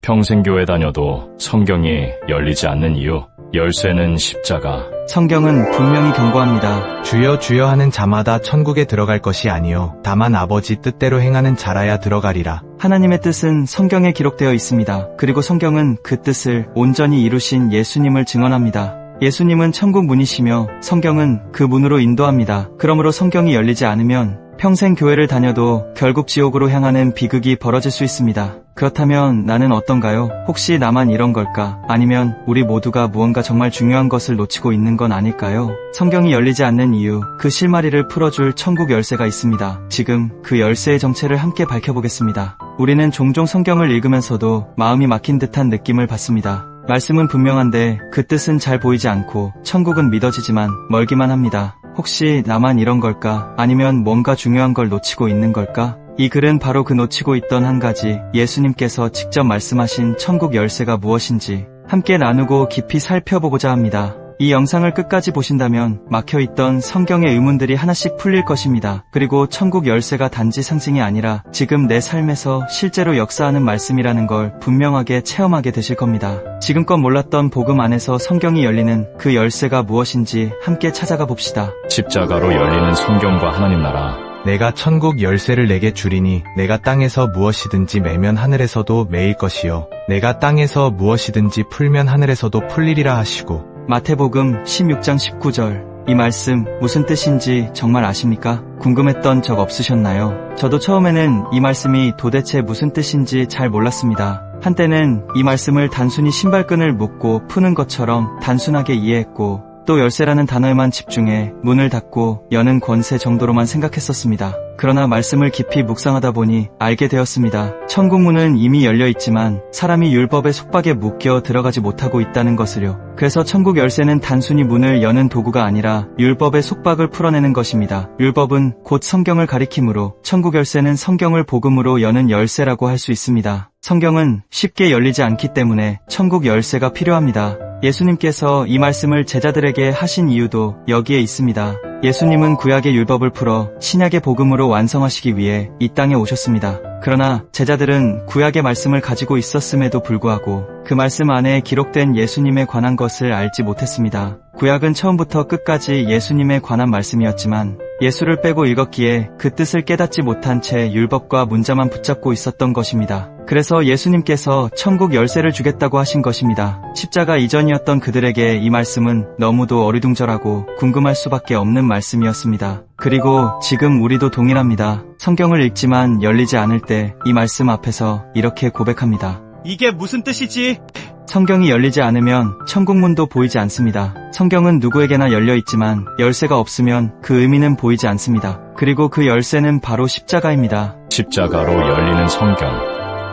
평생 교회 다녀도 성경이 열리지 않는 이유. 열쇠는 십자가. 성경은 분명히 경고합니다. 주여 주여 하는 자마다 천국에 들어갈 것이 아니요 다만 아버지 뜻대로 행하는 자라야 들어가리라. 하나님의 뜻은 성경에 기록되어 있습니다. 그리고 성경은 그 뜻을 온전히 이루신 예수님을 증언합니다. 예수님은 천국 문이시며 성경은 그 문으로 인도합니다. 그러므로 성경이 열리지 않으면 평생 교회를 다녀도 결국 지옥으로 향하는 비극이 벌어질 수 있습니다. 그렇다면 나는 어떤가요? 혹시 나만 이런 걸까? 아니면 우리 모두가 무언가 정말 중요한 것을 놓치고 있는 건 아닐까요? 성경이 열리지 않는 이유, 그 실마리를 풀어줄 천국 열쇠가 있습니다. 지금 그 열쇠의 정체를 함께 밝혀보겠습니다. 우리는 종종 성경을 읽으면서도 마음이 막힌 듯한 느낌을 받습니다. 말씀은 분명한데 그 뜻은 잘 보이지 않고 천국은 믿어지지만 멀기만 합니다. 혹시 나만 이런 걸까? 아니면 뭔가 중요한 걸 놓치고 있는 걸까? 이 글은 바로 그 놓치고 있던 한 가지, 예수님께서 직접 말씀하신 천국 열쇠가 무엇인지 함께 나누고 깊이 살펴보고자 합니다. 이 영상을 끝까지 보신다면 막혀있던 성경의 의문들이 하나씩 풀릴 것입니다. 그리고 천국 열쇠가 단지 상징이 아니라 지금 내 삶에서 실제로 역사하는 말씀이라는 걸 분명하게 체험하게 되실 겁니다. 지금껏 몰랐던 복음 안에서 성경이 열리는 그 열쇠가 무엇인지 함께 찾아가 봅시다. 십자가로 열리는 성경과 하나님 나라. 내가 천국 열쇠를 내게 주리니 내가 땅에서 무엇이든지 매면 하늘에서도 매일 것이요 내가 땅에서 무엇이든지 풀면 하늘에서도 풀리리라 하시고. 마태복음 16장 19절. 이 말씀 무슨 뜻인지 정말 아십니까? 궁금했던 적 없으셨나요? 저도 처음에는 이 말씀이 도대체 무슨 뜻인지 잘 몰랐습니다. 한때는 이 말씀을 단순히 신발끈을 묶고 푸는 것처럼 단순하게 이해했고 또 열쇠라는 단어에만 집중해 문을 닫고 여는 권세 정도로만 생각했었습니다. 그러나 말씀을 깊이 묵상하다 보니 알게 되었습니다. 천국 문은 이미 열려 있지만 사람이 율법의 속박에 묶여 들어가지 못하고 있다는 것을요. 그래서 천국 열쇠는 단순히 문을 여는 도구가 아니라 율법의 속박을 풀어내는 것입니다. 율법은 곧 성경을 가리키므로 천국 열쇠는 성경을 복음으로 여는 열쇠라고 할 수 있습니다. 성경은 쉽게 열리지 않기 때문에 천국 열쇠가 필요합니다. 예수님께서 이 말씀을 제자들에게 하신 이유도 여기에 있습니다. 예수님은 구약의 율법을 풀어 신약의 복음으로 완성하시기 위해 이 땅에 오셨습니다. 그러나 제자들은 구약의 말씀을 가지고 있었음에도 불구하고 그 말씀 안에 기록된 예수님에 관한 것을 알지 못했습니다. 구약은 처음부터 끝까지 예수님에 관한 말씀이었지만 예수를 빼고 읽었기에 그 뜻을 깨닫지 못한 채 율법과 문자만 붙잡고 있었던 것입니다. 그래서 예수님께서 천국 열쇠를 주겠다고 하신 것입니다. 십자가 이전이었던 그들에게 이 말씀은 너무도 어리둥절하고 궁금할 수밖에 없는 말씀이었습니다. 그리고 지금 우리도 동일합니다. 성경을 읽지만 열리지 않을 때 이 말씀 앞에서 이렇게 고백합니다. 이게 무슨 뜻이지? 성경이 열리지 않으면 천국 문도 보이지 않습니다. 성경은 누구에게나 열려 있지만 열쇠가 없으면 그 의미는 보이지 않습니다. 그리고 그 열쇠는 바로 십자가입니다. 십자가로 열리는 성경.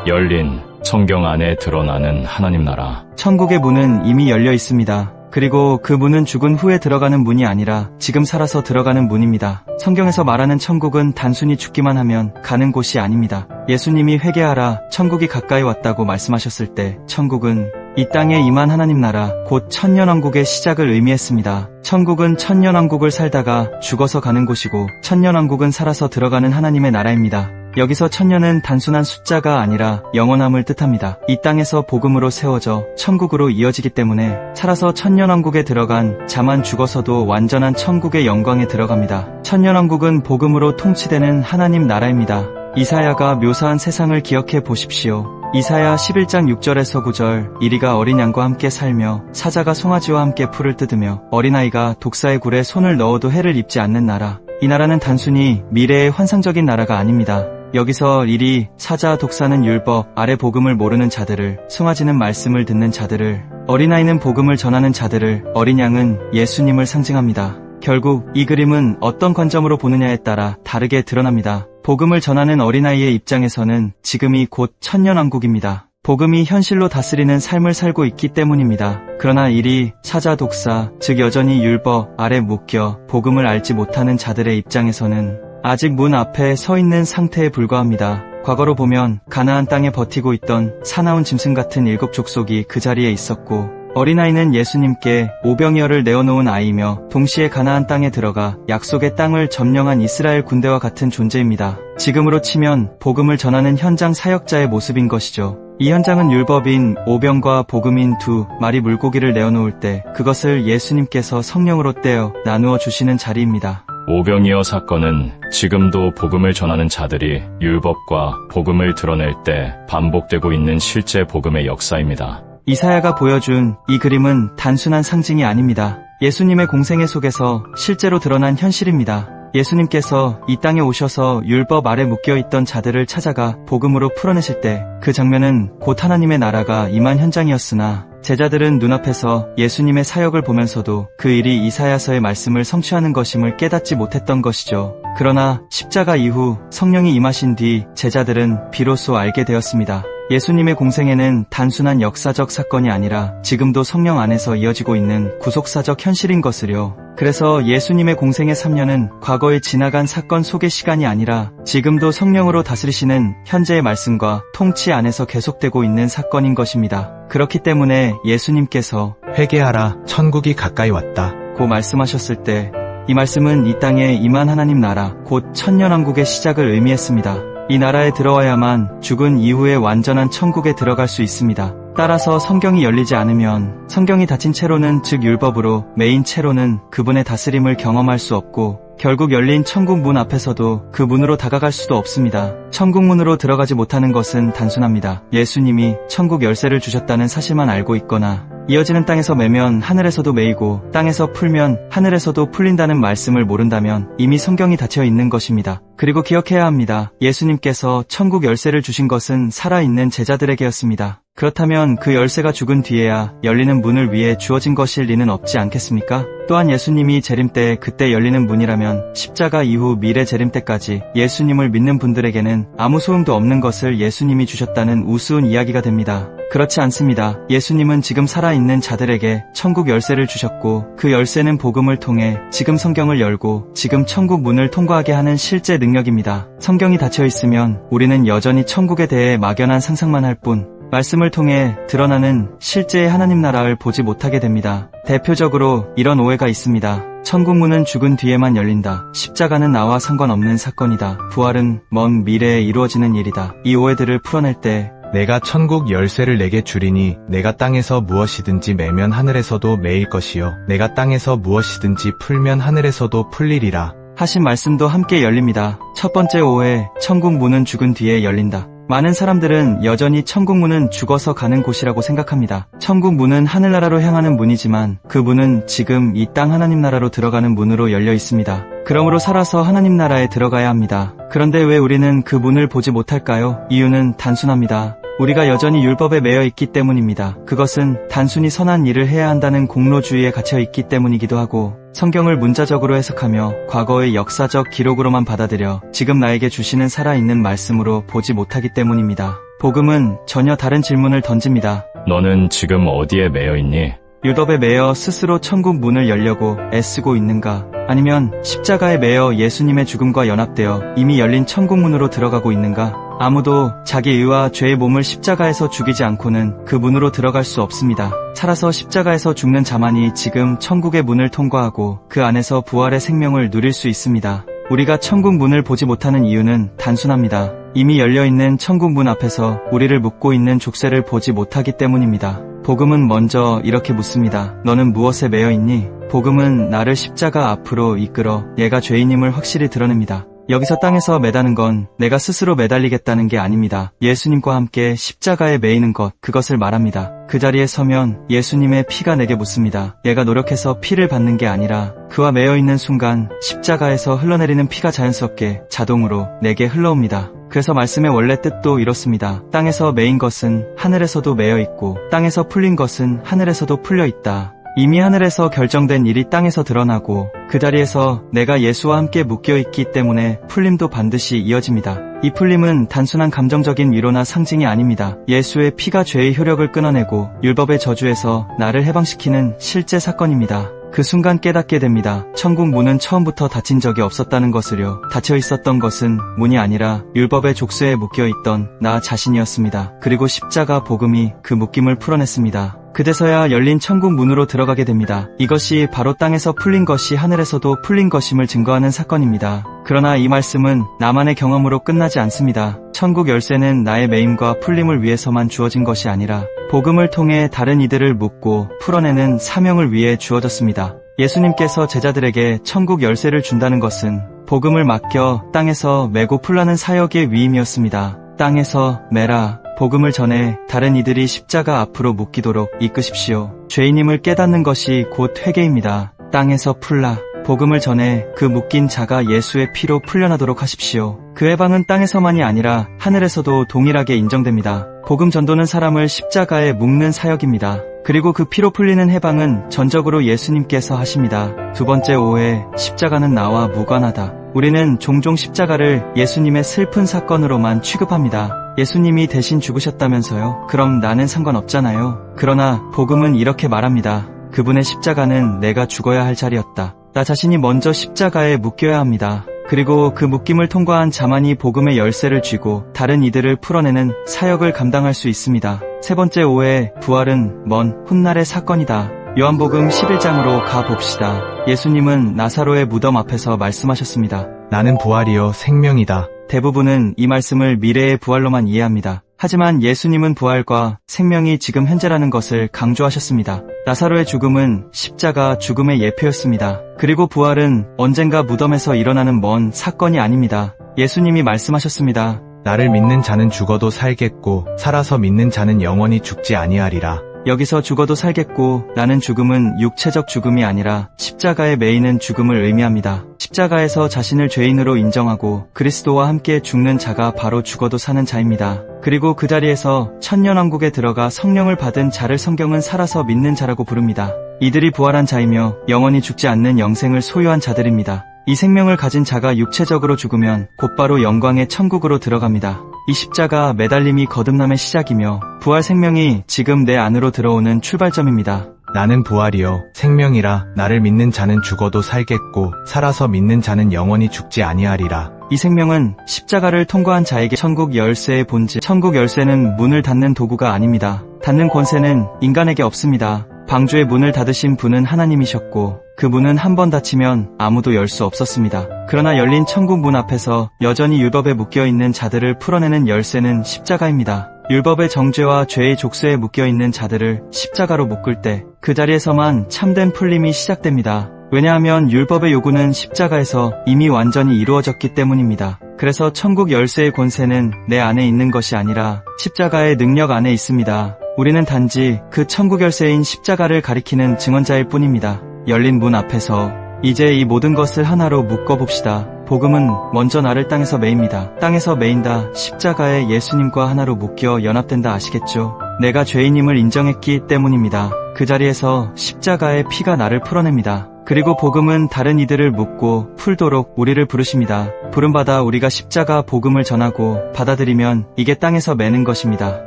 열린 성경 안에 드러나는 하나님 나라. 천국의 문은 이미 열려 있습니다. 그리고 그 문은 죽은 후에 들어가는 문이 아니라 지금 살아서 들어가는 문입니다. 성경에서 말하는 천국은 단순히 죽기만 하면 가는 곳이 아닙니다. 예수님이 회개하라, 천국이 가까이 왔다고 말씀하셨을 때 천국은 이 땅에 임한 하나님 나라, 곧 천년왕국의 시작을 의미했습니다. 천국은 천년왕국을 살다가 죽어서 가는 곳이고 천년왕국은 살아서 들어가는 하나님의 나라입니다. 여기서 천년은 단순한 숫자가 아니라 영원함을 뜻합니다. 이 땅에서 복음으로 세워져 천국으로 이어지기 때문에 살아서 천년왕국에 들어간 자만 죽어서도 완전한 천국의 영광에 들어갑니다. 천년왕국은 복음으로 통치되는 하나님 나라입니다. 이사야가 묘사한 세상을 기억해 보십시오. 이사야 11장 6절에서 9절. 이리가 어린 양과 함께 살며 사자가 송아지와 함께 풀을 뜯으며 어린아이가 독사의 굴에 손을 넣어도 해를 입지 않는 나라. 이 나라는 단순히 미래의 환상적인 나라가 아닙니다. 여기서 일이 사자, 독사는 율법 아래 복음을 모르는 자들을, 송아지는 말씀을 듣는 자들을, 어린아이는 복음을 전하는 자들을, 어린 양은 예수님을 상징합니다. 결국 이 그림은 어떤 관점으로 보느냐에 따라 다르게 드러납니다. 복음을 전하는 어린아이의 입장에서는 지금이 곧 천년왕국입니다. 복음이 현실로 다스리는 삶을 살고 있기 때문입니다. 그러나 일이 사자, 독사, 즉 여전히 율법 아래 묶여 복음을 알지 못하는 자들의 입장에서는 아직 문 앞에 서 있는 상태에 불과합니다. 과거로 보면 가나안 땅에 버티고 있던 사나운 짐승 같은 7 족속이 그 자리에 있었고 어린아이는 예수님께 오병이어를 내어놓은 아이이며 동시에 가나안 땅에 들어가 약속의 땅을 점령한 이스라엘 군대와 같은 존재입니다. 지금으로 치면 복음을 전하는 현장 사역자의 모습인 것이죠. 이 현장은 율법인 오병과 복음인 두 마리 물고기를 내어놓을 때 그것을 예수님께서 성령으로 떼어 나누어 주시는 자리입니다. 오병이어 사건은 지금도 복음을 전하는 자들이 율법과 복음을 드러낼 때 반복되고 있는 실제 복음의 역사입니다. 이사야가 보여준 이 그림은 단순한 상징이 아닙니다. 예수님의 공생애 속에서 실제로 드러난 현실입니다. 예수님께서 이 땅에 오셔서 율법 아래 묶여있던 자들을 찾아가 복음으로 풀어내실 때 그 장면은 곧 하나님의 나라가 임한 현장이었으나 제자들은 눈앞에서 예수님의 사역을 보면서도 그 일이 이사야서의 말씀을 성취하는 것임을 깨닫지 못했던 것이죠. 그러나 십자가 이후 성령이 임하신 뒤 제자들은 비로소 알게 되었습니다. 예수님의 공생애는 단순한 역사적 사건이 아니라 지금도 성령 안에서 이어지고 있는 구속사적 현실인 것을요. 그래서 예수님의 공생애 3년은 과거에 지나간 사건 속의 시간이 아니라 지금도 성령으로 다스리시는 현재의 말씀과 통치 안에서 계속되고 있는 사건인 것입니다. 그렇기 때문에 예수님께서 회개하라, 천국이 가까이 왔다. 고 말씀하셨을 때 이 말씀은 이 땅에 임한 하나님 나라, 곧 천년왕국의 시작을 의미했습니다. 이 나라에 들어와야만 죽은 이후에 완전한 천국에 들어갈 수 있습니다. 따라서 성경이 열리지 않으면 성경이 닫힌 채로는 즉 율법으로 메인 채로는 그분의 다스림을 경험할 수 없고 결국 열린 천국 문 앞에서도 그 문으로 다가갈 수도 없습니다. 천국 문으로 들어가지 못하는 것은 단순합니다. 예수님이 천국 열쇠를 주셨다는 사실만 알고 있거나 이어지는 땅에서 매면 하늘에서도 매이고 땅에서 풀면 하늘에서도 풀린다는 말씀을 모른다면 이미 성경이 닫혀 있는 것입니다. 그리고 기억해야 합니다. 예수님께서 천국 열쇠를 주신 것은 살아있는 제자들에게였습니다. 그렇다면 그 열쇠가 죽은 뒤에야 열리는 문을 위해 주어진 것일 리는 없지 않겠습니까? 또한 예수님이 재림 때 그때 열리는 문이라면 십자가 이후 미래 재림 때까지 예수님을 믿는 분들에게는 아무 소용도 없는 것을 예수님이 주셨다는 우스운 이야기가 됩니다. 그렇지 않습니다. 예수님은 지금 살아있는 자들에게 천국 열쇠를 주셨고 그 열쇠는 복음을 통해 지금 성경을 열고 지금 천국 문을 통과하게 하는 실제 능력입니다. 성경이 닫혀 있으면 우리는 여전히 천국에 대해 막연한 상상만 할 뿐 말씀을 통해 드러나는 실제의 하나님 나라를 보지 못하게 됩니다. 대표적으로 이런 오해가 있습니다. 천국 문은 죽은 뒤에만 열린다. 십자가는 나와 상관없는 사건이다. 부활은 먼 미래에 이루어지는 일이다. 이 오해들을 풀어낼 때 내가 천국 열쇠를 내게 주리니 내가 땅에서 무엇이든지 매면 하늘에서도 매일 것이요 내가 땅에서 무엇이든지 풀면 하늘에서도 풀리리라 하신 말씀도 함께 열립니다. 첫 번째 오해, 천국 문은 죽은 뒤에 열린다. 많은 사람들은 여전히 천국 문은 죽어서 가는 곳이라고 생각합니다. 천국 문은 하늘나라로 향하는 문이지만 그 문은 지금 이 땅 하나님 나라로 들어가는 문으로 열려 있습니다. 그러므로 살아서 하나님 나라에 들어가야 합니다. 그런데 왜 우리는 그 문을 보지 못할까요? 이유는 단순합니다. 우리가 여전히 율법에 매여 있기 때문입니다. 그것은 단순히 선한 일을 해야 한다는 공로주의에 갇혀 있기 때문이기도 하고 성경을 문자적으로 해석하며 과거의 역사적 기록으로만 받아들여 지금 나에게 주시는 살아있는 말씀으로 보지 못하기 때문입니다. 복음은 전혀 다른 질문을 던집니다. 너는 지금 어디에 매여 있니? 율법에 매여 스스로 천국 문을 열려고 애쓰고 있는가? 아니면 십자가에 매여 예수님의 죽음과 연합되어 이미 열린 천국 문으로 들어가고 있는가? 아무도 자기 의와 죄의 몸을 십자가에서 죽이지 않고는 그 문으로 들어갈 수 없습니다. 살아서 십자가에서 죽는 자만이 지금 천국의 문을 통과하고 그 안에서 부활의 생명을 누릴 수 있습니다. 우리가 천국 문을 보지 못하는 이유는 단순합니다. 이미 열려있는 천국 문 앞에서 우리를 묶고 있는 족쇄를 보지 못하기 때문입니다. 복음은 먼저 이렇게 묻습니다. 너는 무엇에 매여 있니? 복음은 나를 십자가 앞으로 이끌어 얘가 죄인임을 확실히 드러냅니다. 여기서 땅에서 매다는 건 내가 스스로 매달리겠다는 게 아닙니다. 예수님과 함께 십자가에 매이는 것, 그것을 말합니다. 그 자리에 서면 예수님의 피가 내게 묻습니다. 얘가 노력해서 피를 받는 게 아니라 그와 매여 있는 순간 십자가에서 흘러내리는 피가 자연스럽게 자동으로 내게 흘러옵니다. 그래서 말씀의 원래 뜻도 이렇습니다. 땅에서 매인 것은 하늘에서도 매여 있고 땅에서 풀린 것은 하늘에서도 풀려 있다. 이미 하늘에서 결정된 일이 땅에서 드러나고 그 자리에서 내가 예수와 함께 묶여있기 때문에 풀림도 반드시 이어집니다. 이 풀림은 단순한 감정적인 위로나 상징이 아닙니다. 예수의 피가 죄의 효력을 끊어내고 율법의 저주에서 나를 해방시키는 실제 사건입니다. 그 순간 깨닫게 됩니다. 천국 문은 처음부터 닫힌 적이 없었다는 것을요. 닫혀 있었던 것은 문이 아니라 율법의 족쇄에 묶여있던 나 자신이었습니다. 그리고 십자가 복음이 그 묶임을 풀어냈습니다. 그제서야 열린 천국 문으로 들어가게 됩니다. 이것이 바로 땅에서 풀린 것이 하늘에서도 풀린 것임을 증거하는 사건입니다. 그러나 이 말씀은 나만의 경험으로 끝나지 않습니다. 천국 열쇠는 나의 매임과 풀림을 위해서만 주어진 것이 아니라 복음을 통해 다른 이들을 묶고 풀어내는 사명을 위해 주어졌습니다. 예수님께서 제자들에게 천국 열쇠를 준다는 것은 복음을 맡겨 땅에서 메고 풀라는 사역의 위임이었습니다. 땅에서 매라, 복음을 전해 다른 이들이 십자가 앞으로 묶이도록 이끄십시오. 죄인임을 깨닫는 것이 곧 회개입니다. 땅에서 풀라, 복음을 전해 그 묶인 자가 예수의 피로 풀려나도록 하십시오. 그 해방은 땅에서만이 아니라 하늘에서도 동일하게 인정됩니다. 복음 전도는 사람을 십자가에 묶는 사역입니다. 그리고 그 피로 풀리는 해방은 전적으로 예수님께서 하십니다. 두 번째 오해, 십자가는 나와 무관하다. 우리는 종종 십자가를 예수님의 슬픈 사건으로만 취급합니다. 예수님이 대신 죽으셨다면서요? 그럼 나는 상관없잖아요. 그러나 복음은 이렇게 말합니다. 그분의 십자가는 내가 죽어야 할 자리였다. 나 자신이 먼저 십자가에 묶여야 합니다. 그리고 그 묶임을 통과한 자만이 복음의 열쇠를 쥐고 다른 이들을 풀어내는 사역을 감당할 수 있습니다. 세 번째 오해, 부활은 먼 훗날의 사건이다. 요한복음 11장으로 가봅시다. 예수님은 나사로의 무덤 앞에서 말씀하셨습니다. 나는 부활이요 생명이다. 대부분은 이 말씀을 미래의 부활로만 이해합니다. 하지만 예수님은 부활과 생명이 지금 현재라는 것을 강조하셨습니다. 나사로의 죽음은 십자가 죽음의 예표였습니다. 그리고 부활은 언젠가 무덤에서 일어나는 먼 사건이 아닙니다. 예수님이 말씀하셨습니다. 나를 믿는 자는 죽어도 살겠고 살아서 믿는 자는 영원히 죽지 아니하리라. 여기서 죽어도 살겠고 라는 죽음은 육체적 죽음이 아니라 십자가에 매이는 죽음을 의미합니다. 십자가에서 자신을 죄인으로 인정하고 그리스도와 함께 죽는 자가 바로 죽어도 사는 자입니다. 그리고 그 자리에서 천년왕국에 들어가 성령을 받은 자를 성경은 살아서 믿는 자라고 부릅니다. 이들이 부활한 자이며 영원히 죽지 않는 영생을 소유한 자들입니다. 이 생명을 가진 자가 육체적으로 죽으면 곧바로 영광의 천국으로 들어갑니다. 이 십자가 매달림이 거듭남의 시작이며 부활 생명이 지금 내 안으로 들어오는 출발점입니다. 나는 부활이요 생명이라. 나를 믿는 자는 죽어도 살겠고 살아서 믿는 자는 영원히 죽지 아니하리라. 이 생명은 십자가를 통과한 자에게 천국 열쇠의 본질. 천국 열쇠는 문을 닫는 도구가 아닙니다. 닫는 권세는 인간에게 없습니다. 방주의 문을 닫으신 분은 하나님이셨고 그 문은 한 번 닫히면 아무도 열 수 없었습니다. 그러나 열린 천국 문 앞에서 여전히 율법에 묶여있는 자들을 풀어내는 열쇠는 십자가입니다. 율법의 정죄와 죄의 족쇄에 묶여있는 자들을 십자가로 묶을 때 그 자리에서만 참된 풀림이 시작됩니다. 왜냐하면 율법의 요구는 십자가에서 이미 완전히 이루어졌기 때문입니다. 그래서 천국 열쇠의 권세는 내 안에 있는 것이 아니라 십자가의 능력 안에 있습니다. 우리는 단지 그 천국 열쇠인 십자가를 가리키는 증언자일 뿐입니다. 열린 문 앞에서 이제 이 모든 것을 하나로 묶어봅시다. 복음은 먼저 나를 땅에서 매입니다. 땅에서 매인다. 십자가에 예수님과 하나로 묶여 연합된다. 아시겠죠? 내가 죄인임을 인정했기 때문입니다. 그 자리에서 십자가의 피가 나를 풀어냅니다. 그리고 복음은 다른 이들을 묶고 풀도록 우리를 부르십니다. 부름받아 우리가 십자가 복음을 전하고 받아들이면 이게 땅에서 매는 것입니다.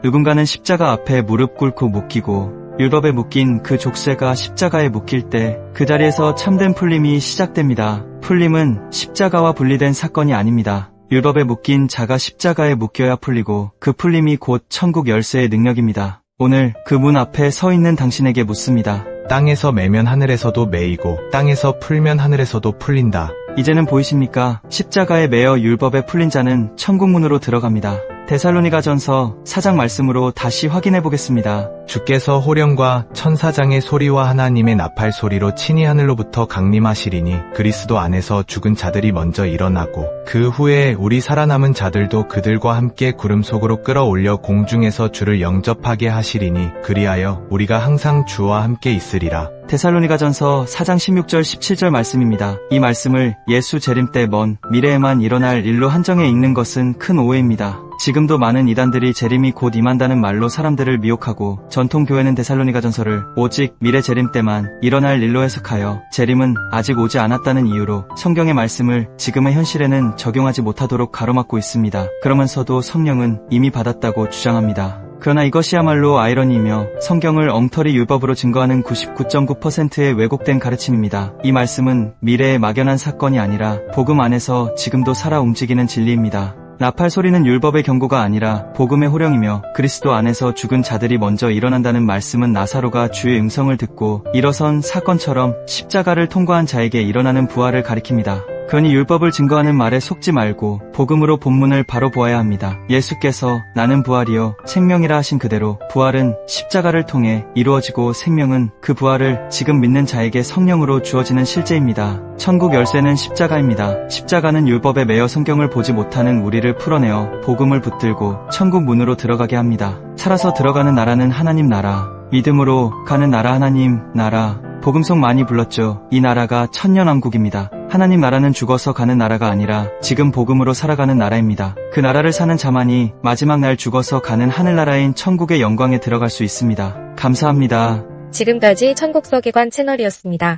누군가는 십자가 앞에 무릎 꿇고 묶이고 율법에 묶인 그 족쇄가 십자가에 묶일 때 그 자리에서 참된 풀림이 시작됩니다. 풀림은 십자가와 분리된 사건이 아닙니다. 율법에 묶인 자가 십자가에 묶여야 풀리고 그 풀림이 곧 천국 열쇠의 능력입니다. 오늘 그 문 앞에 서 있는 당신에게 묻습니다. 땅에서 매면 하늘에서도 매이고 땅에서 풀면 하늘에서도 풀린다. 이제는 보이십니까? 십자가에 매여 율법에 풀린 자는 천국문으로 들어갑니다. 데살로니가전서 4장 말씀으로 다시 확인해 보겠습니다. 주께서 호령과 천사장의 소리와 하나님의 나팔 소리로 친히 하늘로부터 강림하시리니 그리스도 안에서 죽은 자들이 먼저 일어나고 그 후에 우리 살아남은 자들도 그들과 함께 구름 속으로 끌어올려 공중에서 주를 영접하게 하시리니 그리하여 우리가 항상 주와 함께 있으리라. 데살로니가전서 4장 16절 17절 말씀입니다. 이 말씀을 예수 재림 때 먼 미래에만 일어날 일로 한정해 읽는 것은 큰 오해입니다. 지금도 많은 이단들이 재림이 곧 임한다는 말로 사람들을 미혹하고 전통교회는 데살로니가전서를 오직 미래 재림 때만 일어날 일로 해석하여 재림은 아직 오지 않았다는 이유로 성경의 말씀을 지금의 현실에는 적용하지 못하도록 가로막고 있습니다. 그러면서도 성령은 이미 받았다고 주장합니다. 그러나 이것이야말로 아이러니이며 성경을 엉터리 율법으로 증거하는 99.9%의 왜곡된 가르침입니다. 이 말씀은 미래의 막연한 사건이 아니라 복음 안에서 지금도 살아 움직이는 진리입니다. 나팔 소리는 율법의 경고가 아니라 복음의 호령이며 그리스도 안에서 죽은 자들이 먼저 일어난다는 말씀은 나사로가 주의 음성을 듣고 일어선 사건처럼 십자가를 통과한 자에게 일어나는 부활을 가리킵니다. 그러니 율법을 증거하는 말에 속지 말고 복음으로 본문을 바로 보아야 합니다. 예수께서 나는 부활이요 생명이라 하신 그대로 부활은 십자가를 통해 이루어지고 생명은 그 부활을 지금 믿는 자에게 성령으로 주어지는 실제입니다. 천국 열쇠는 십자가입니다. 십자가는 율법에 매여 성경을 보지 못하는 우리를 풀어내어 복음을 붙들고 천국 문으로 들어가게 합니다. 살아서 들어가는 나라는 하나님 나라, 믿음으로 가는 나라 하나님 나라, 복음송 많이 불렀죠. 이 나라가 천년왕국입니다. 하나님 나라는 죽어서 가는 나라가 아니라 지금 복음으로 살아가는 나라입니다. 그 나라를 사는 자만이 마지막 날 죽어서 가는 하늘나라인 천국의 영광에 들어갈 수 있습니다. 감사합니다. 지금까지 천국서기관 채널이었습니다.